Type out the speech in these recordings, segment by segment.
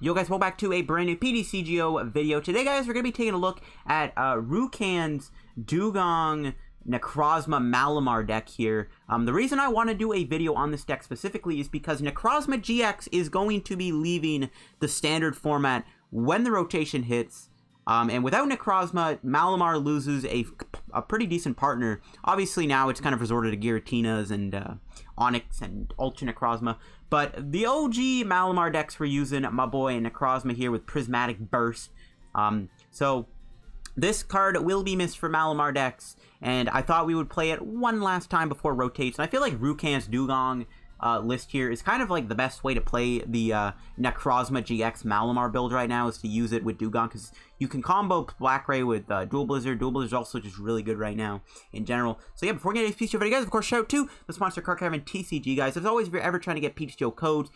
Yo guys, welcome back to a brand new PTCGO video. Today guys, we're going to be taking a look at Rukan's Dewgong Necrozma Malamar deck here. The reason I want to do a video on this deck specifically is because Necrozma-GX is going to be leaving the standard format when the rotation hits. And without Necrozma, Malamar loses a pretty decent partner. Obviously now it's kind of resorted to Giratinas and Onyx and Ultra Necrozma. But the OG Malamar decks we're using, my boy Necrozma here with Prismatic Burst. So this card will be missed for Malamar decks, and I thought we would play it one last time before it rotates. And I feel like Rukan's Dewgong list here is kind of like the best way to play the Necrozma-GX Malamar build right now, is to use it with Dewgong, because you can combo Black Ray with Dual Blizzard. Dual Blizzard is also just really good right now in general. So yeah, before we get into this piece of video, guys, of course, shout out to the sponsor, Card Cavern TCG, guys. As always, if you're ever trying to get PTCGO codes,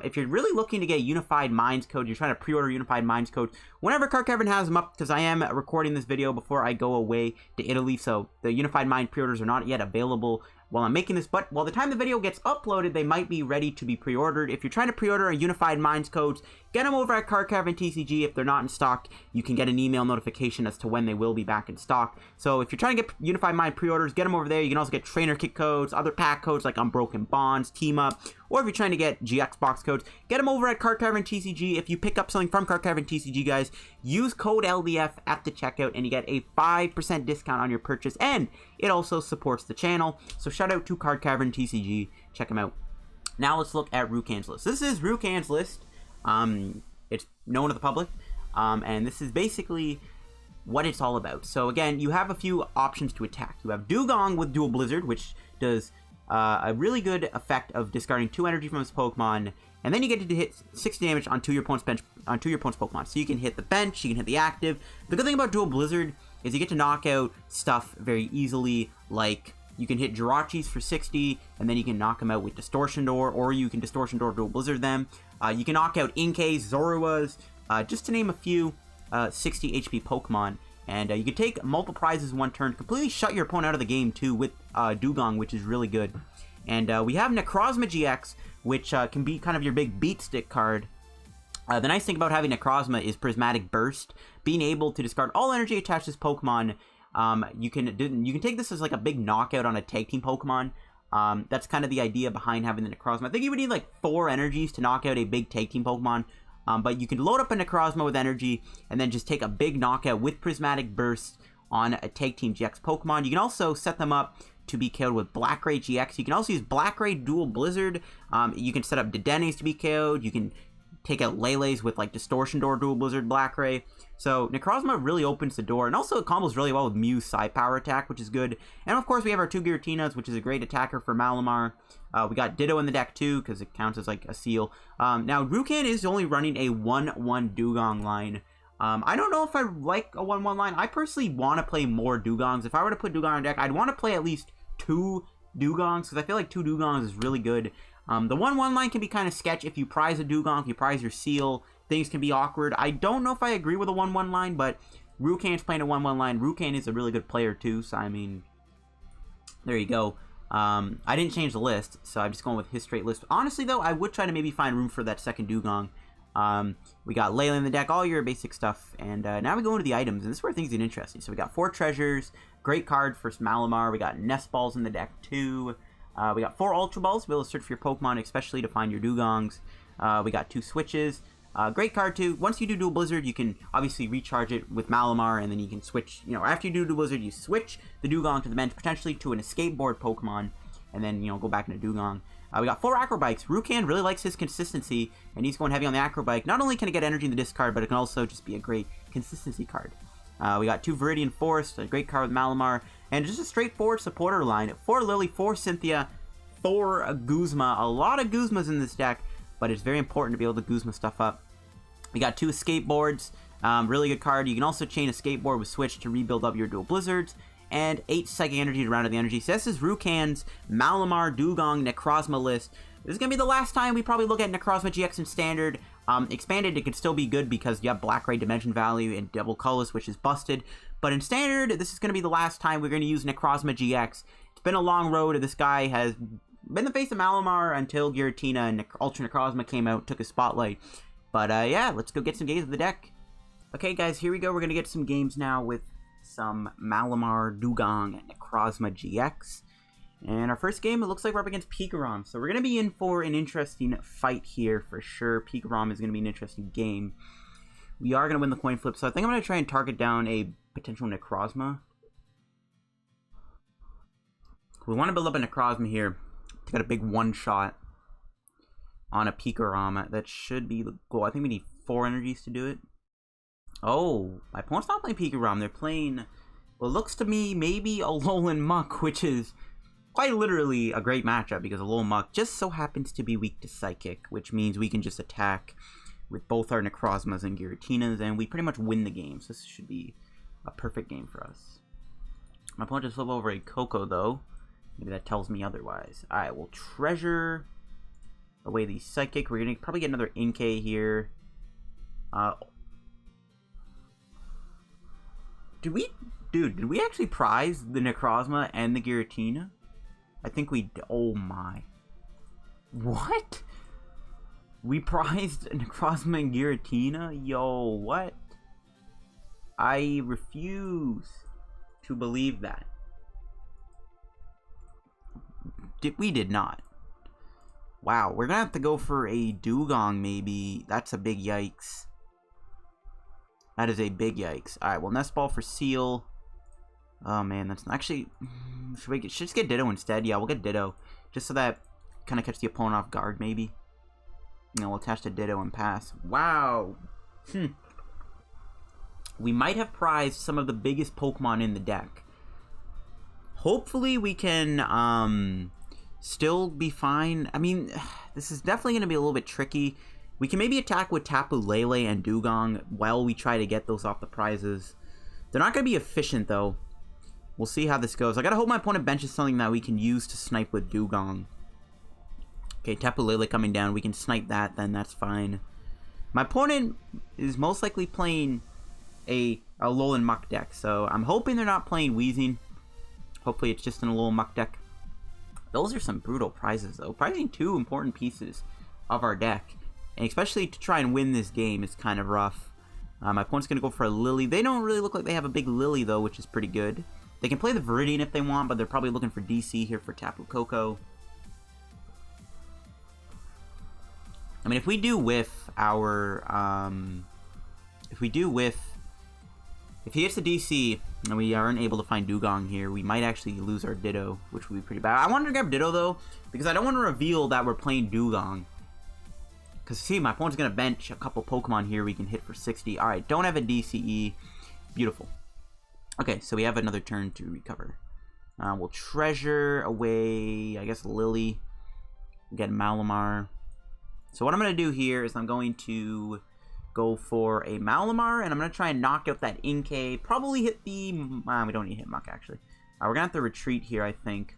if you're really looking to get Unified Minds code, you're trying to pre-order Unified Minds code, whenever Card Cavern has them up, because I am recording this video before I go away to Italy, so the Unified Mind pre-orders are not yet available while I'm making this, but by the time the video gets uploaded, they might be ready to be pre-ordered. If you're trying to pre-order a Unified Minds codes, get them over at Card Cavern TCG. If they're not in stock, you can get an email notification as to when they will be back in stock. So if you're trying to get Unified Mind pre-orders, get them over there. You can also get trainer kit codes, other pack codes like Unbroken Bonds, Team Up, or if you're trying to get GX box codes, get them over at Card Cavern TCG. If you pick up something from Card Cavern TCG, guys, use code LDF at the checkout and you get a 5% discount on your purchase, and it also supports the channel. So shout out to Card Cavern TCG. Check them out. Now let's look at Rukan's list. This is Rukan's list. It's known to the public, and this is basically what it's all about. So again, you have a few options to attack. You have Dewgong with Dual Blizzard, which does a really good effect of discarding 2 energy from his Pokemon, and then you get to hit 6 damage onto your opponent's bench, onto your opponent's Pokemon. So you can hit the bench, you can hit the active. The good thing about Dual Blizzard is you get to knock out stuff very easily, like you can hit Jirachis for 60, and then you can knock them out with Distortion Door, or you can Distortion Door Dual Blizzard them. You can knock out Inkays, Zoruas, just to name a few 60 HP Pokemon. And you can take multiple prizes in one turn, completely shut your opponent out of the game too with Dewgong, which is really good. And we have Necrozma-GX, which can be kind of your big beat stick card. The nice thing about having Necrozma is Prismatic Burst. Being able to discard all energy attached to this Pokemon, you can take this as like a big knockout on a tag team Pokemon. That's kind of the idea behind having the Necrozma. I think you would need like 4 energies to knock out a big tag team Pokemon. But you can load up a Necrozma with energy and then just take a big knockout with Prismatic Burst on a Tag Team GX Pokemon. You can also set them up to be KO'd with Black Ray GX. You can also use Black Ray Dual Blizzard. You can set up Dedennes to be KO'd. You can take out Lele's with like Distortion Door Dual Blizzard Black Ray. So Necrozma really opens the door, and also it combos really well with Mew's Psi Power attack, which is good. And of course we have our 2 Giratinas, which is a great attacker for Malamar. We got Ditto in the deck too, because it counts as like a Seel. Now Rukan is only running a 1-1 Dewgong line. I don't know if I like a 1-1 line. I personally want to play more Dewgongs. If I were to put Dewgong on deck, I'd want to play at least 2 Dewgongs, because I feel like 2 Dewgongs is really good. The 1-1 line can be kind of sketch if you prize a Dewgong, if you prize your Seel. Things can be awkward. I don't know if I agree with a 1-1 line, but Rukan's playing a 1-1 line. Rukan is a really good player too, so I mean, there you go. I didn't change the list, so I'm just going with his straight list. Honestly though, I would try to maybe find room for that second Dewgong. We got Lele in the deck, all your basic stuff, and now we go into the items, and this is where things get interesting. So we got 4 treasures, great card for Malamar. We got Nest Balls in the deck too. We got 4 Ultra Balls to be able to search for your Pokemon, especially to find your Dewgongs. We got 2 Switches. Great card too. Once you do Dual Blizzard, you can obviously recharge it with Malamar, and then you can switch, after you do Dual Blizzard, you switch the Dewgong to the bench, potentially to an Escape Board Pokemon, and then, go back into Dewgong. We got 4 Acro Bikes. Rukan really likes his consistency, and he's going heavy on the Acro Bike. Not only can it get energy in the discard, but it can also just be a great consistency card. We got 2 Viridian Forest, a great card with Malamar, and just a straightforward supporter line. 4 Lillie, 4 Cynthia, 4 Guzma. A lot of Guzmas in this deck, but it's very important to be able to Guzma stuff up. We got 2 Escape Boards, really good card. You can also chain Escape Board with Switch to rebuild up your Dual Blizzards, and 8 Psychic Energy to round out the energy. So this is Rukan's Malamar Dewgong Necrozma list. This is going to be the last time we probably look at Necrozma-GX in Standard. Expanded, it can still be good because you have Black Ray Dimension Value and Double Colorless, which is busted. But in Standard, this is going to be the last time we're going to use Necrozma-GX. It's been a long road. This guy has been the face of Malamar until Giratina and Ultra Necrozma came out, took his spotlight. But yeah, let's go get some games of the deck. Okay, guys, here we go. We're going to get some games now with some Malamar, Dewgong, and Necrozma-GX. And our first game, it looks like we're up against Pikarom. So we're going to be in for an interesting fight here for sure. Pikarom is going to be an interesting game. We are going to win the coin flip, so I think I'm going to try and target down a potential Necrozma. We want to build up a Necrozma here to get a big one-shot on a Pikarom. That should be the goal. I think we need 4 energies to do it. Oh, my opponent's not playing Pikarom. They're playing, well, it looks to me, maybe Alolan Muck, which is quite literally a great matchup because Alolan Muck just so happens to be weak to Psychic, which means we can just attack with both our Necrozmas and Giratinas, and we pretty much win the game. So this should be a perfect game for us. My opponent just flipped over a Coco, though. Maybe that tells me otherwise. Alright, we'll treasure away the Psychic. We're going to probably get another Inkay here. Did we actually prize the Necrozma and the Giratina? I think we... Oh my. What? We prized Necrozma and Giratina? Yo, what? I refuse to believe that. We did not. Wow, we're gonna have to go for a Dewgong maybe. That's a big yikes. That is a big yikes. Alright, well, Nest Ball for Seel. Oh man, that's not... Actually, should just get Ditto instead? Yeah, we'll get Ditto. Just so that kind of catch the opponent off guard, maybe. You know, we'll attach to Ditto and pass. Wow. We might have prized some of the biggest Pokemon in the deck. Hopefully we can still be fine. I mean, this is definitely going to be a little bit tricky. We can maybe attack with Tapu Lele and Dewgong while we try to get those off the prizes. They're not going to be efficient, though. We'll see how this goes. I got to hope my opponent benches something that we can use to snipe with Dewgong. Okay, Tapu Lele coming down. We can snipe that, then that's fine. My opponent is most likely playing a Alolan Muck deck, so I'm hoping they're not playing Weezing. Hopefully it's just an Alolan Muck deck. Those are some brutal prizes, though. Prizing 2 important pieces of our deck. And especially to try and win this game is kind of rough. My opponent's going to go for a Lillie. They don't really look like they have a big Lillie, though, which is pretty good. They can play the Viridian if they want, but they're probably looking for DC here for Tapu Koko. I mean, if we do whiff our... if he hits the DC and we aren't able to find Dewgong here, we might actually lose our Ditto, which would be pretty bad. I wanted to grab Ditto, though, because I don't want to reveal that we're playing Dewgong. Because, see, my opponent's going to bench a couple Pokemon here we can hit for 60. Alright, don't have a DCE. Beautiful. Okay, so we have another turn to recover. We'll treasure away, I guess, Lillie. Get Malamar. So what I'm going to do here is I'm going to go for a Malamar, and I'm going to try and knock out that Inkay. Probably hit the... we don't need to hit Muck, actually. We're going to have to retreat here, I think.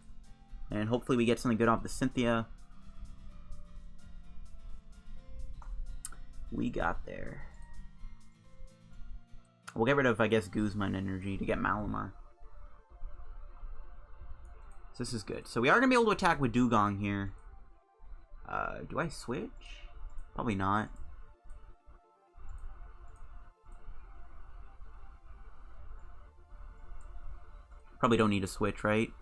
And hopefully we get something good off the Cynthia. We got there. We'll get rid of, I guess, Guzma and energy to get Malamar. So this is good. So we are going to be able to attack with Dewgong here. Do I switch? Probably not. Probably don't need to switch, right?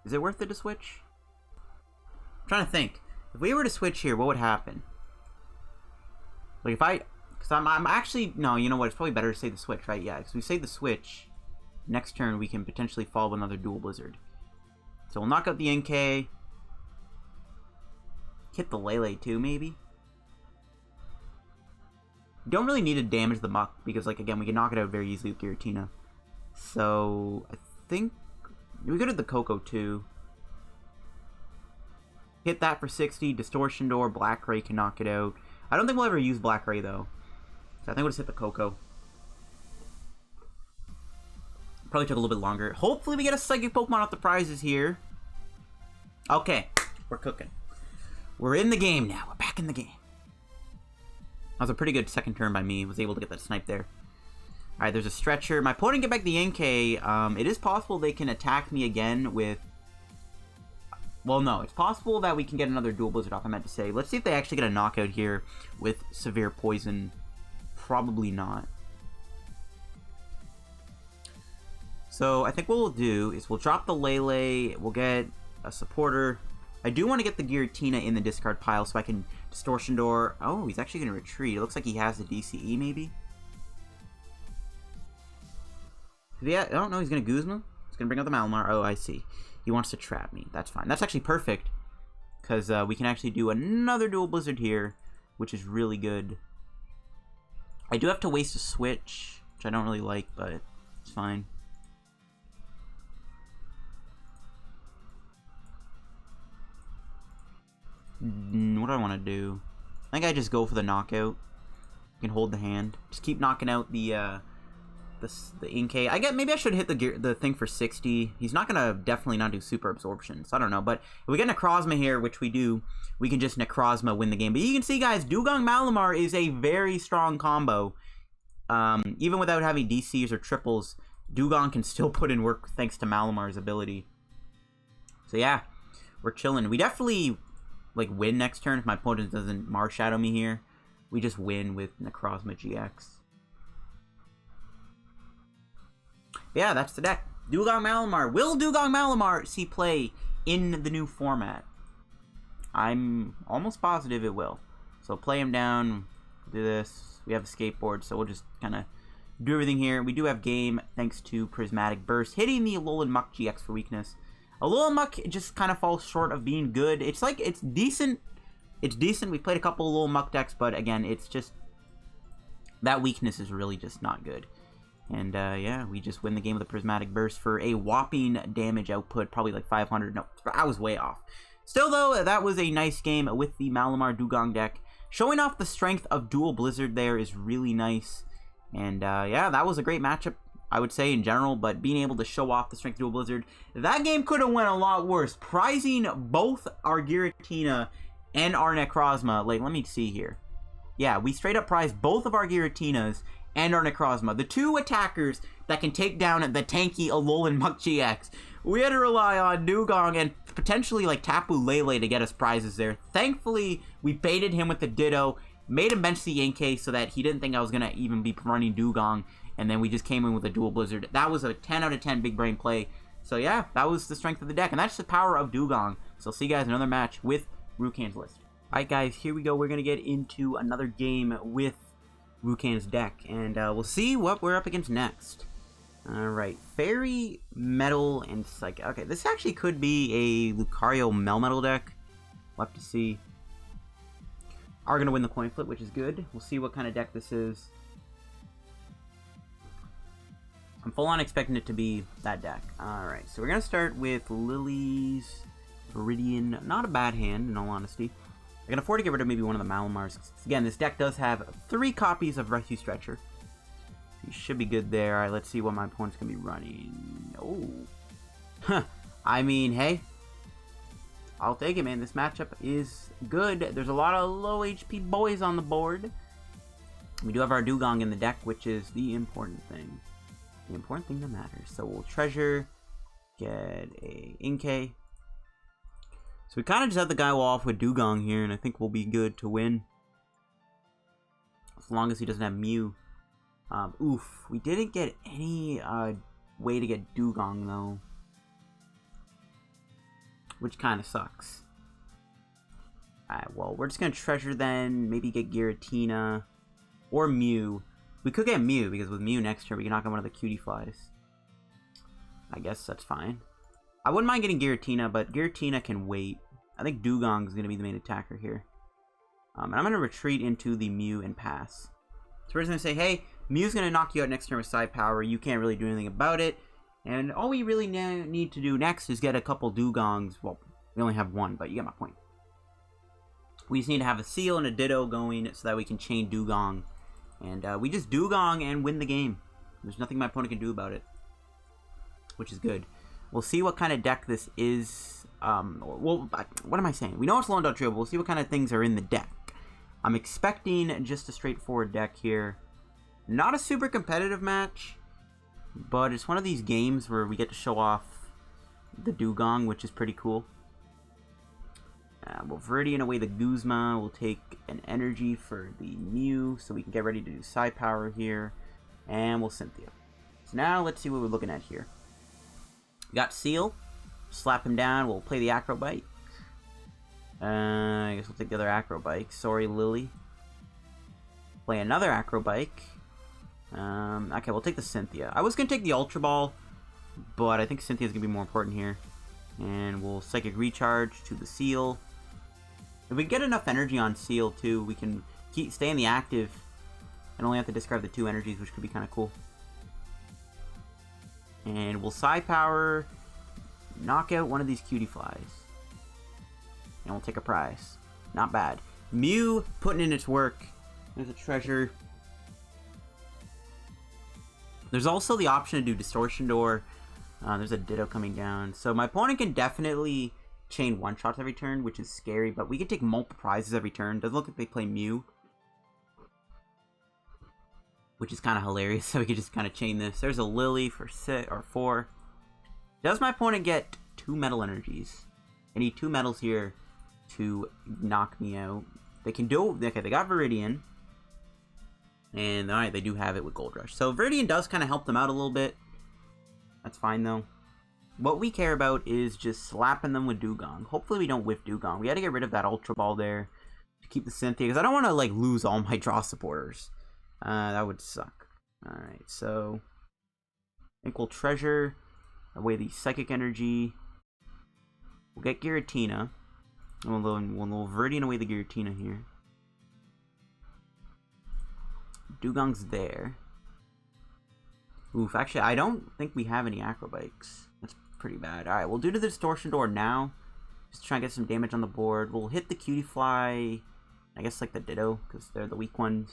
Is it worth it to switch? I'm trying to think. If we were to switch here, what would happen? Like if I... Because I'm actually... No, you know what? It's probably better to save the switch, right? Yeah, because we save the switch. Next turn, we can potentially follow another Dual Blizzard. So we'll knock out the Inkay. Hit the Lele too, maybe? You don't really need to damage the Muck, because, like, again, we can knock it out very easily with Giratina. So, I think... We go to the Coco too. Hit that for 60. Distortion Door. Black Ray can knock it out. I don't think we'll ever use Black Ray, though. So I think we'll just hit the Coco. Probably took a little bit longer. Hopefully we get a Psychic Pokemon off the prizes here. Okay. We're cooking. We're in the game now. We're back in the game. That was a pretty good second turn by me. Was able to get that snipe there. Alright, there's a Stretcher. My opponent get back the Inkay. It is possible they can attack me again with Well, no, it's possible that we can get another Dual Blizzard off, I meant to say. Let's see if they actually get a knockout here with Severe Poison. Probably not. So, I think what we'll do is we'll drop the Lele, we'll get a supporter. I do want to get the Giratina in the discard pile so I can Distortion Door. Oh, he's actually going to retreat. It looks like he has the DCE, maybe? Yeah, oh, no, he's going to Guzma. He's going to bring out the Malamar. Oh, I see. He wants to trap me. That's fine. That's actually perfect. Because we can actually do another Dual Blizzard here, which is really good. I do have to waste a switch, which I don't really like, but it's fine. What do I want to do? I think I just go for the knockout. You can hold the hand. Just keep knocking out the Inkay. Maybe I should hit the thing for 60. He's not gonna definitely not do Super Absorption, so I don't know. But if we get Necrozma here, which we do, we can just Necrozma win the game. But you can see, guys, Dewgong Malamar is a very strong combo. Even without having DCs or triples, Dewgong can still put in work thanks to Malamar's ability. So yeah, we're chilling. We definitely like win next turn if my opponent doesn't Marshadow me here. We just win with Necrozma-GX. Yeah, that's the deck. Dewgong Malamar. Will Dewgong Malamar see play in the new format? I'm almost positive it will. So play him down. Do this. We have Escape Board, so we'll just kind of do everything here. We do have game thanks to Prismatic Burst, hitting the Alolan Muck GX for weakness. Alolan Muck just kind of falls short of being good. It's like, it's decent. It's decent. We played a couple of Alolan Muck decks, but again, it's just, that weakness is really just not good. And yeah, we just win the game with a Prismatic Burst for a whopping damage output, probably like 500. No, I was way off. Still, though, that was a nice game with the Malamar Dewgong deck. Showing off the strength of Dual Blizzard there is really nice. And yeah, that was a great matchup, I would say, in general. But being able to show off the strength of Dual Blizzard, that game could have went a lot worse. Prizing both our Giratina and our Necrozma. Like, let me see here. Yeah, we straight up prized both of our Giratinas and our Necrozma, the two attackers that can take down the tanky Alolan Muck GX. We had to rely on Dewgong and potentially like Tapu Lele to get us prizes there. Thankfully, we baited him with the Ditto, made him bench the Inkay so that he didn't think I was going to even be running Dewgong, and then we just came in with a Dual Blizzard. That was a 10 out of 10 big brain play. So yeah, that was the strength of the deck, and that's the power of Dewgong. So see you guys in another match with Rukan's list. Alright guys, here we go. We're going to get into another game with Rukan's deck, and we'll see what we're up against next. Alright, Fairy, Metal, and Psychic. Okay, this actually could be a Lucario Melmetal deck. We'll have to see. Are going to win the coin flip, which is good. We'll see what kind of deck this is. I'm full on expecting it to be that deck. Alright, so we're going to start with Lillie's Viridian. Not a bad hand, in all honesty. I can afford to get rid of maybe one of the Malamars. Again, this deck does have 3 copies of Rescue Stretcher. He should be good there. Alright, let's see what my opponent's going to be running. Oh. Huh. I mean, hey. I'll take it, man. This matchup is good. There's a lot of low HP boys on the board. We do have our Dewgong in the deck, which is the important thing. The important thing that matters. So we'll Treasure, get a Inkay. So we kind of just have the guy off with Dewgong here, and I think we'll be good to win. As long as he doesn't have Mew. Oof, we didn't get any way to get Dewgong, though. Which kind of sucks. Alright, well, we're just going to Treasure then. Maybe get Giratina. Or Mew. We could get Mew, because with Mew next turn, we can knock out one of the Cutie Flies. I guess that's fine. I wouldn't mind getting Giratina, but Giratina can wait. I think Dewgong is going to be the main attacker here. And I'm going to retreat into the Mew and pass. So we're just going to say, hey, Mew's going to knock you out next turn with Side Power. You can't really do anything about it. And all we really need to do next is get a couple Dewgongs. Well, we only have one, but you get my point. We just need to have a Seel and a Ditto going so that we can chain Dewgong. And we just Dewgong and win the game. There's nothing my opponent can do about it. Which is good. We'll see what kind of deck this is. Well, what am I saying? We know it's Lone Trio, but we'll see what kind of things are in the deck. I'm expecting just a straightforward deck here. Not a super competitive match, but it's one of these games where we get to show off the Dewgong, which is pretty cool. We'll Viridian away the Guzma. We'll take an energy for the Mew so we can get ready to do Psi Power here. And we'll Cynthia. So now let's see what we're looking at here. We got Seel. Slap him down. We'll play the Acro Bike. I guess we'll take the other Acro Bike. Sorry, Lillie. Play another Acro Bike. Okay, we'll take the Cynthia. I was going to take the Ultra Ball, but I think Cynthia's going to be more important here. And we'll Psychic Recharge to the Seel. If we get enough energy on Seel, too, we can stay in the active and only have to discard the 2 energies, which could be kind of cool. And we'll Psi Power, knock out one of these cutie flies. And we'll take a prize. Not bad. Mew putting in its work. There's a treasure. There's also the option to do Distortion Door. There's a Ditto coming down. So my opponent can definitely chain one-shots every turn, which is scary. But we can take multiple prizes every turn. Doesn't look like they play Mew, which is kind of hilarious. So we could just kind of chain this. There's a Lillie for 6 or 4. Does my opponent get 2 metal energies? I need 2 metals here to knock me out. They can do... Okay, they got Viridian. And, alright, they do have it with Gold Rush. So, Viridian does kind of help them out a little bit. That's fine, though. What we care about is just slapping them with Dewgong. Hopefully we don't whiff Dewgong. We got to get rid of that Ultra Ball there to keep the Cynthia, because I don't want to, like, lose all my draw supporters. That would suck. Alright, so... I think we'll Treasure away the Psychic Energy. We'll get Giratina. And we'll Viridian away the Giratina here. Dewgong's there. Oof, actually, I don't think we have any Acro Bikes. That's pretty bad. Alright, we'll do the Distortion Door now. Just try and get some damage on the board. We'll hit the Cutie Fly. I guess like the Ditto, because they're the weak ones.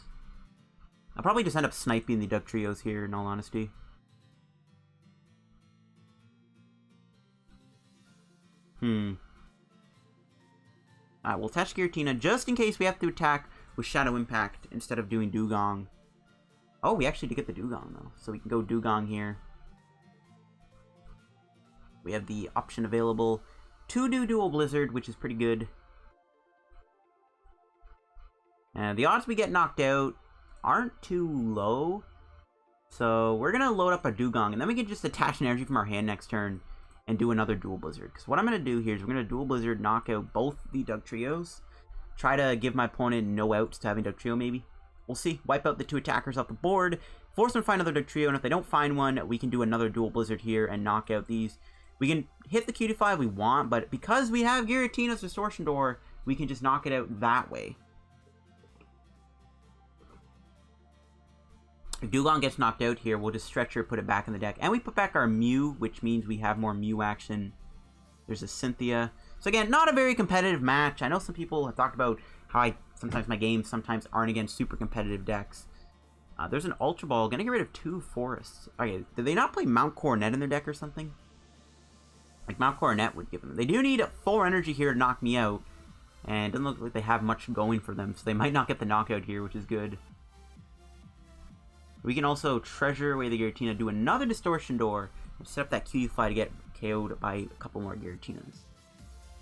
I'll probably just end up sniping the Dugtrios here, in all honesty. Alright, we'll attach Giratina just in case we have to attack with Shadow Impact instead of doing Dewgong. Oh, we actually did get the Dewgong, though. So we can go Dewgong here. We have the option available to do Dual Blizzard, which is pretty good. And the odds we get knocked out aren't too low. So we're going to load up a Dewgong, and then we can just attach an energy from our hand next turn and do another Dual Blizzard. Because what I'm going to do here is we're going to Dual Blizzard, knock out both the Dugtrios. Try to give my opponent no outs to having Dugtrio, maybe. We'll see. Wipe out the 2 attackers off the board. Force them to find another Dugtrio, and if they don't find one, we can do another Dual Blizzard here and knock out these. We can hit the Cutie Fly if we want, but because we have Giratina's Distortion Door, we can just knock it out that way. If Dewgong gets knocked out here, we'll just stretch her, put it back in the deck. And we put back our Mew, which means we have more Mew action. There's a Cynthia. So again, not a very competitive match. I know some people have talked about how sometimes my games sometimes aren't against super competitive decks. There's an Ultra Ball. Gonna get rid of 2 forests. Okay, did they not play Mount Coronet in their deck or something? Like Mount Coronet would give them. They do need 4 energy here to knock me out. And it doesn't look like they have much going for them. So they might not get the knockout here, which is good. We can also Treasure away the Giratina, do another Distortion Door, and set up that Cutie Fly to get KO'd by a couple more Giratinas.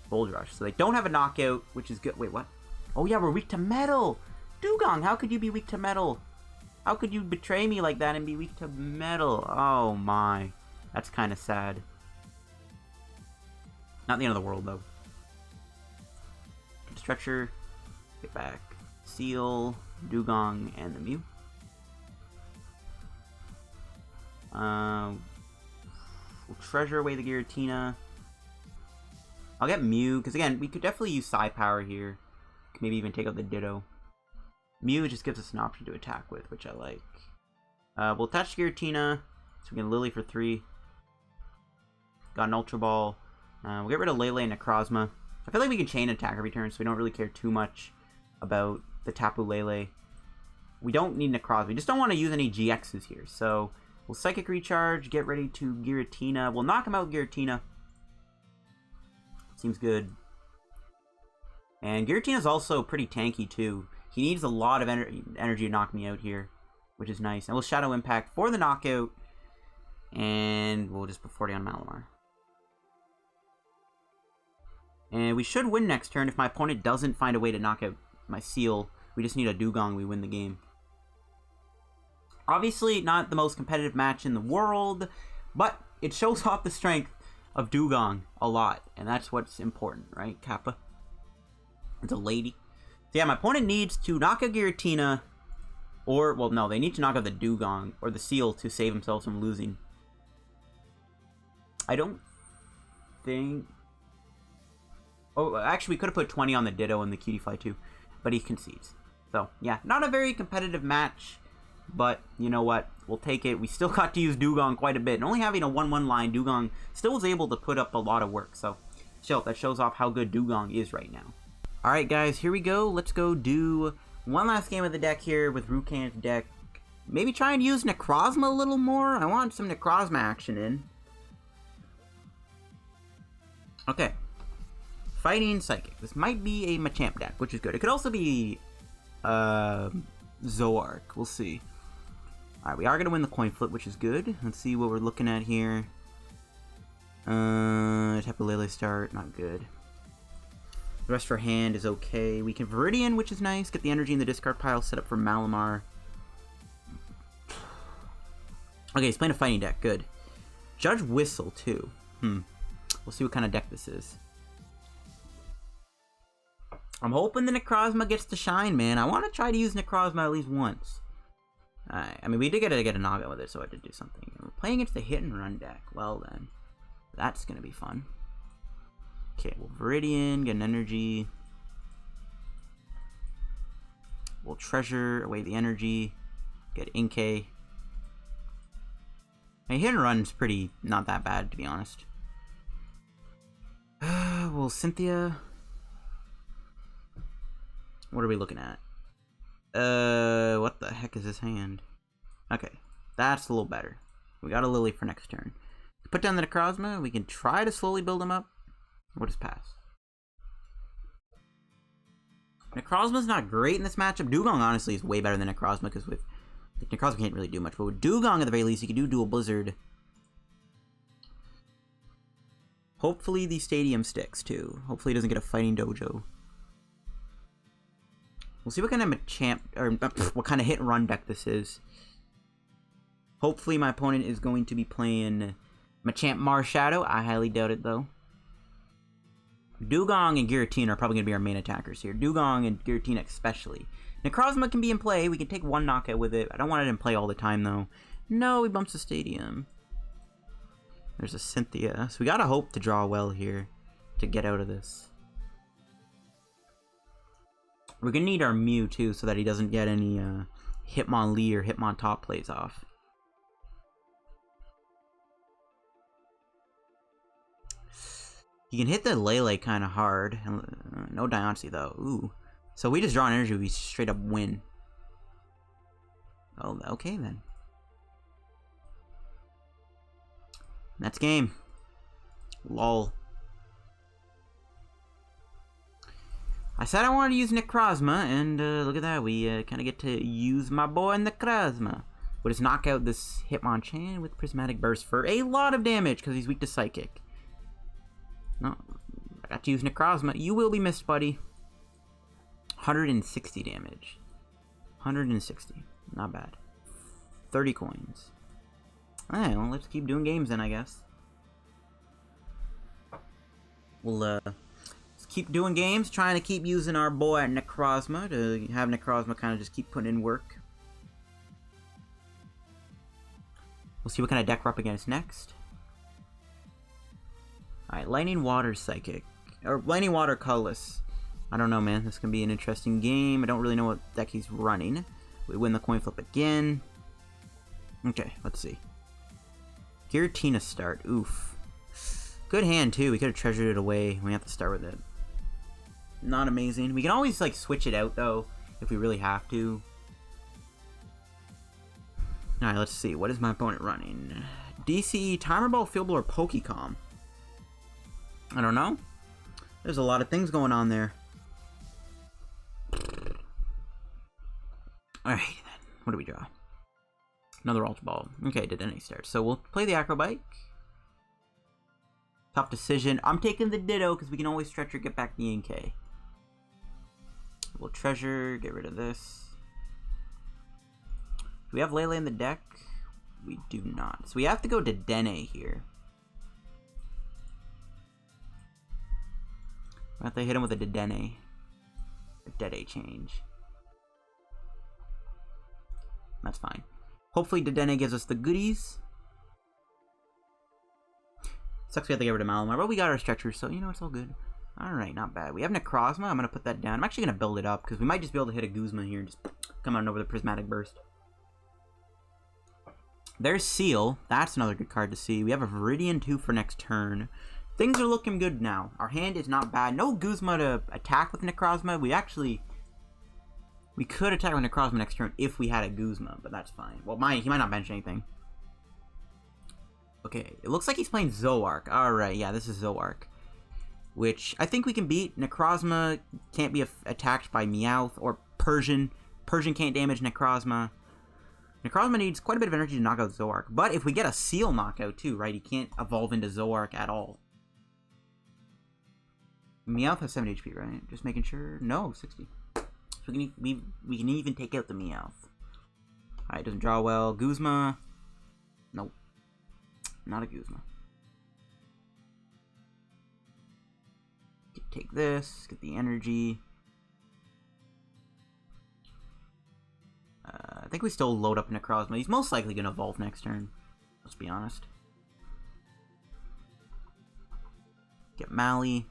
Gold Rush. So they don't have a knockout, which is good. Wait, what? Oh yeah, we're weak to metal! Dewgong, how could you be weak to metal? How could you betray me like that and be weak to metal? Oh my. That's kind of sad. Not the end of the world, though. Stretcher. Get back. Seel, Dewgong, and the Mew. We'll Treasure away the Giratina. I'll get Mew, because again, we could definitely use Psi Power here. Maybe even take out the Ditto. Mew just gives us an option to attack with, which I like. We'll attach Giratina, so we can Lillie for 3. Got an Ultra Ball. We'll get rid of Lele and Necrozma. I feel like we can chain attack every turn, so we don't really care too much about the Tapu Lele. We don't need Necrozma. We just don't want to use any GXs here, so we'll Psychic Recharge, get ready to Giratina. We'll knock him out with Giratina. Seems good. And Giratina's also pretty tanky, too. He needs a lot of energy to knock me out here, which is nice. And we'll Shadow Impact for the knockout. And we'll just put 40 on Malamar. And we should win next turn if my opponent doesn't find a way to knock out my Seel. We just need a Dewgong, we win the game. Obviously, not the most competitive match in the world, but it shows off the strength of Dewgong a lot, and that's what's important, right, Kappa? It's a lady. So yeah, my opponent needs to knock out Giratina, or, well, no, they need to knock out the Dewgong or the Seel to save themselves from losing. I don't think... Oh, actually, we could have put 20 on the Ditto and the Cutie Fly too, but he concedes. So, yeah, not a very competitive match, but you know what? We'll take it. We still got to use Dewgong quite a bit, and only having a 1-1 line, Dewgong still was able to put up a lot of work, so that shows off how good Dewgong is right now. Alright guys, here we go. Let's go do one last game of the deck here with Rukan's deck. Maybe try and use Necrozma a little more. I want some Necrozma action in. Okay. Fighting Psychic. This might be a Machamp deck, which is good. It could also be Zoark. We'll see. Alright, we are going to win the coin flip, which is good. Let's see what we're looking at here. Tapu Lele start, not good. The rest of our hand is okay. We can Viridian, which is nice. Get the energy in the discard pile set up for Malamar. Okay, he's playing a fighting deck. Good. Judge Whistle, too. We'll see what kind of deck this is. I'm hoping the Necrozma gets to shine, man. I want to try to use Necrozma at least once. I mean, we did get a knockout with it, so I did do something. We're playing against the hit and run deck. Well, then. That's going to be fun. Okay, we'll Viridian, get an energy. We'll treasure away the energy. Get Inkay. My hit and run's pretty not that bad, to be honest. Well, Cynthia. What are we looking at? What the heck is this hand? Okay, that's a little better. We got a Lillie for next turn. Put down the Necrozma. We can try to slowly build him up. What is pass? Necrozma's not great in this matchup. Dewgong, honestly, is way better than Necrozma, because with Necrozma can't really do much. But with Dewgong, at the very least, you can do Dual Blizzard. Hopefully the Stadium sticks, too. Hopefully he doesn't get a Fighting Dojo. We'll see what kind of Machamp, or what kind of hit and run deck this is. Hopefully my opponent is going to be playing Machamp Marshadow. I highly doubt it, though. Dewgong and Giratina are probably going to be our main attackers here. Dewgong and Giratina especially. Necrozma can be in play. We can take one knockout with it. I don't want it in play all the time, though. No, he bumps the Stadium. There's a Cynthia. So we got to hope to draw well here to get out of this. We're going to need our Mew, too, so that he doesn't get any Hitmonlee or Hitmontop plays off. You can hit the Lele kind of hard. No Diancie, though. Ooh. So we just draw an energy, we straight up win. Oh, okay, then. That's game. Lol. I said I wanted to use Necrozma, and look at that. We kind of get to use my boy Necrozma. We'll just knock out this Hitmonchan with Prismatic Burst for a lot of damage, because he's weak to Psychic. No, I got to use Necrozma. You will be missed, buddy. 160 damage. 160. Not bad. 30 coins. Alright, well, let's keep doing games then, I guess. We'll, let's keep doing games, trying to keep using our boy Necrozma to have Necrozma kind of just keep putting in work. We'll see what kind of deck we're up against next. Alright, Lightning Water Psychic. Or Lightning Water Colorless. I don't know, man. This can be an interesting game. I don't really know what deck he's running. We win the coin flip again. Okay, let's see. Giratina start. Oof. Good hand, too. We could have treasured it away. We have to start with it. Not amazing. We can always, like, switch it out, though, if we really have to. Alright, let's see. What is my opponent running? DC, Timer Ball, Field Ball, or Pokémon? I don't know. There's a lot of things going on there. Alright, then. What do we draw? Another Ultra Ball. Okay, Dedenne start. So we'll play the Acro Bike. Tough decision. I'm taking the Ditto because we can always stretch or get back the Inkay. We'll treasure, get rid of this. Do we have Lele in the deck? We do not. So we have to go to Dedenne here. I have to hit him with a Dedenne. A Dedenne change. That's fine. Hopefully Dedenne gives us the goodies. Sucks we have to get rid of Malamar, but we got our stretchers, so you know, it's all good. Alright, not bad. We have Necrozma. I'm going to put that down. I'm actually going to build it up, because we might just be able to hit a Guzma here and just come on over the Prismatic Burst. There's Seel. That's another good card to see. We have a Viridian 2 for next turn. Things are looking good now. Our hand is not bad. No Guzma to attack with Necrozma. We could attack with Necrozma next turn if we had a Guzma, but that's fine. Well, he might not bench anything. Okay, it looks like he's playing Zoroark. Alright, yeah, this is Zoroark. Which I think we can beat. Necrozma can't be attacked by Meowth or Persian. Persian can't damage Necrozma. Necrozma needs quite a bit of energy to knock out Zoroark. But if we get a Seel knockout too, right, he can't evolve into Zoroark at all. Meowth has 7 HP, right? Just making sure. No, 60. So we can even take out the Meowth. Alright, doesn't draw well. Guzma. Nope. Not a Guzma. Take this, get the energy. I think we still load up Necrozma. He's most likely going to evolve next turn. Let's be honest. Get Mally.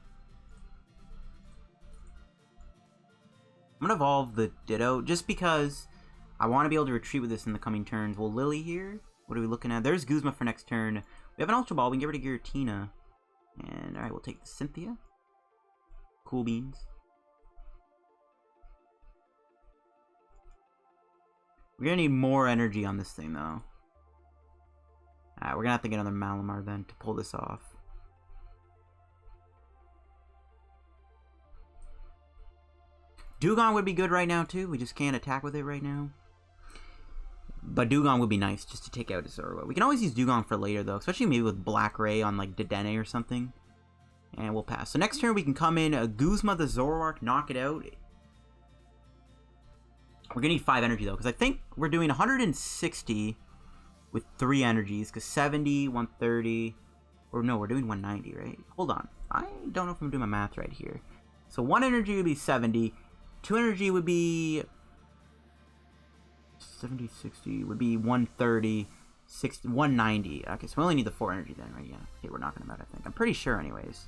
I'm going to evolve the Ditto just because I want to be able to retreat with this in the coming turns. Well, Lillie here. What are we looking at? There's Guzma for next turn. We have an Ultra Ball. We can get rid of Giratina. And, alright, we'll take the Cynthia. Cool beans. We're gonna need more energy on this thing, though. Alright, we're gonna have to get another Malamar then to pull this off. Dewgong would be good right now, too. We just can't attack with it right now. But Dewgong would be nice just to take out his Zoroark. We can always use Dewgong for later, though. Especially maybe with Black Ray on, like, Dedenne or something. And we'll pass. So next turn we can come in, Guzma the Zoroark, knock it out. We're going to need 5 energy, though. Because I think we're doing 160 with 3 energies. Because 70, 130... Or no, we're doing 190, right? Hold on. I don't know if I'm doing my math right here. So 1 energy would be 70. 2 energy would be 70, 60, would be 130, 60, 190. Okay, so we only need the 4 energy then, right? Yeah. Okay, we're knocking them out, I think. I'm pretty sure, anyways.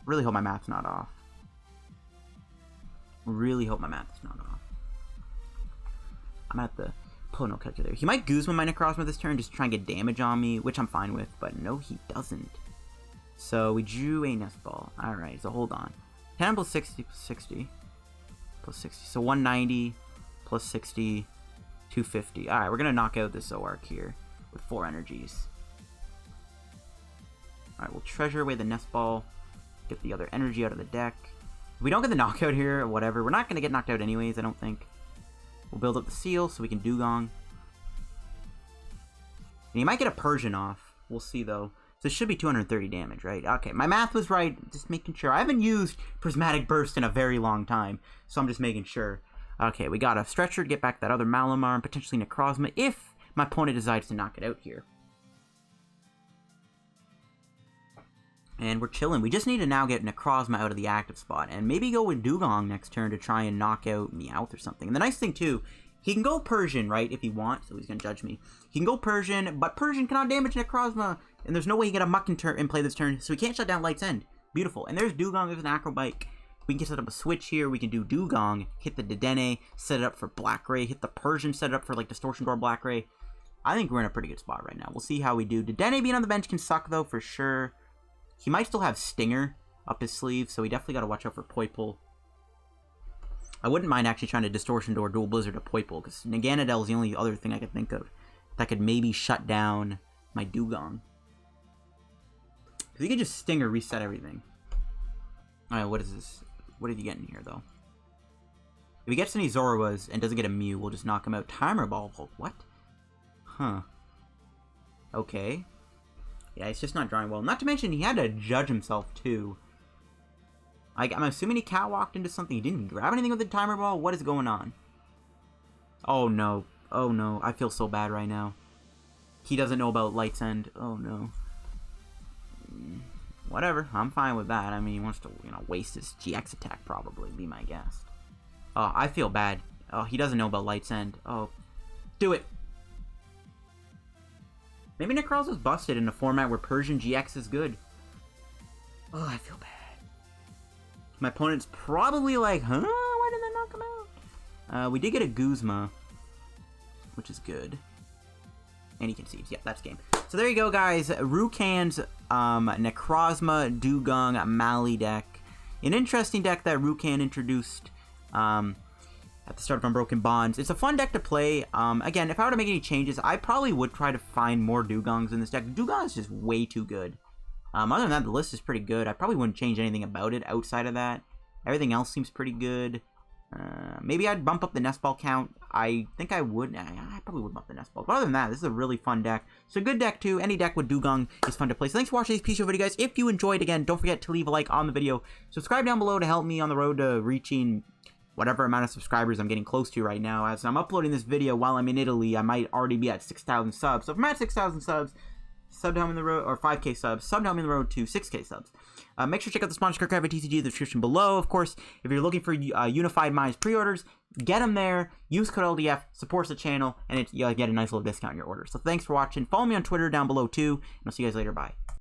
Really hope my math's not off. Really hope my math's not off. I'm at the pull no calculator. He might Guzma my Necrozma this turn just to try and get damage on me, which I'm fine with, but no, he doesn't. So we drew a Nest Ball. Alright, so hold on. 10 plus 60 plus 60. Plus 60. So 190 plus 60. 250. Alright, we're going to knock out this Zoroark here with 4 energies. Alright, we'll treasure away the Nest Ball. Get the other energy out of the deck. If we don't get the knockout here, or whatever, we're not going to get knocked out anyways, I don't think. We'll build up the Seel so we can Dewgong. And he might get a Persian off. We'll see, though. So it should be 230 damage, right? Okay, my math was right. Just making sure. I haven't used Prismatic Burst in a very long time, so I'm just making sure. Okay, we got a Stretcher to get back that other Malamar and potentially Necrozma if my opponent decides to knock it out here. And we're chilling. We just need to now get Necrozma out of the active spot. And maybe go with Dewgong next turn to try and knock out Meowth or something. And the nice thing, too, he can go Persian, right, if he wants. So he's going to judge me. He can go Persian, but Persian cannot damage Necrozma. And there's no way he can get a Muck in play this turn. So he can't shut down Light's End. Beautiful. And there's Dewgong. There's an Acro Bike. We can set up a switch here. We can do Dewgong, hit the Dedenne, set it up for Black Ray, hit the Persian, set it up for, like, Distortion Door Black Ray. I think we're in a pretty good spot right now. We'll see how we do. Dedenne being on the bench can suck, though, for sure. He might still have Stinger up his sleeve, so we definitely got to watch out for Poipole. I wouldn't mind actually trying to Distortion Door Dual Blizzard a Poipole, because Naganadel is the only other thing I could think of that could maybe shut down my Dewgong. Because he could just Stinger reset everything. Alright, what is this? What did he get in here, though? If he gets any Zoroarks and doesn't get a Mew, we'll just knock him out. Timer Ball. What? Huh. Okay. Yeah, it's just not drawing well. Not to mention, he had to judge himself, too. I'm assuming he catwalked into something. He didn't even grab anything with the timer ball? What is going on? Oh, no. Oh, no. I feel so bad right now. He doesn't know about Light's End. Oh, no. Whatever. I'm fine with that. I mean, he wants to, you know, waste his GX attack, probably. Be my guess. Oh, I feel bad. Oh, he doesn't know about Light's End. Oh. Do it. Maybe Necrozma's busted in a format where Persian GX is good. Oh, I feel bad. My opponent's probably like, huh? Why did that not come out? We did get a Guzma, which is good. And he conceives. Yeah, that's game. So there you go, guys. Rukan's Necrozma Dewgong Mali deck. An interesting deck that Rukan introduced at the start of Unbroken Bonds. It's a fun deck to play. Again, if I were to make any changes, I probably would try to find more Dewgongs in this deck. Dewgong is just way too good. Other than that, the list is pretty good. I probably wouldn't change anything about it outside of that. Everything else seems pretty good. Maybe I'd bump up the nest ball count. I think I would. I probably would bump the nest ball. But other than that, this is a really fun deck. So good deck too. Any deck with Dewgong is fun to play. So thanks for watching this PTCGO video, guys. If you enjoyed, again, don't forget to leave a like on the video. Subscribe down below to help me on the road to reaching whatever amount of subscribers I'm getting close to right now. As I'm uploading this video while I'm in Italy, I might already be at 6,000 subs. So if I'm at 6,000 subs, sub down in the road, or 5K subs, sub down in the road to 6K subs. Make sure to check out the sponsor code PTCGO in the description below. Of course, if you're looking for Unified Minds pre-orders, get them there. Use code LDF, supports the channel, and you'll get a nice little discount on your order. So thanks for watching. Follow me on Twitter down below too, and I'll see you guys later. Bye.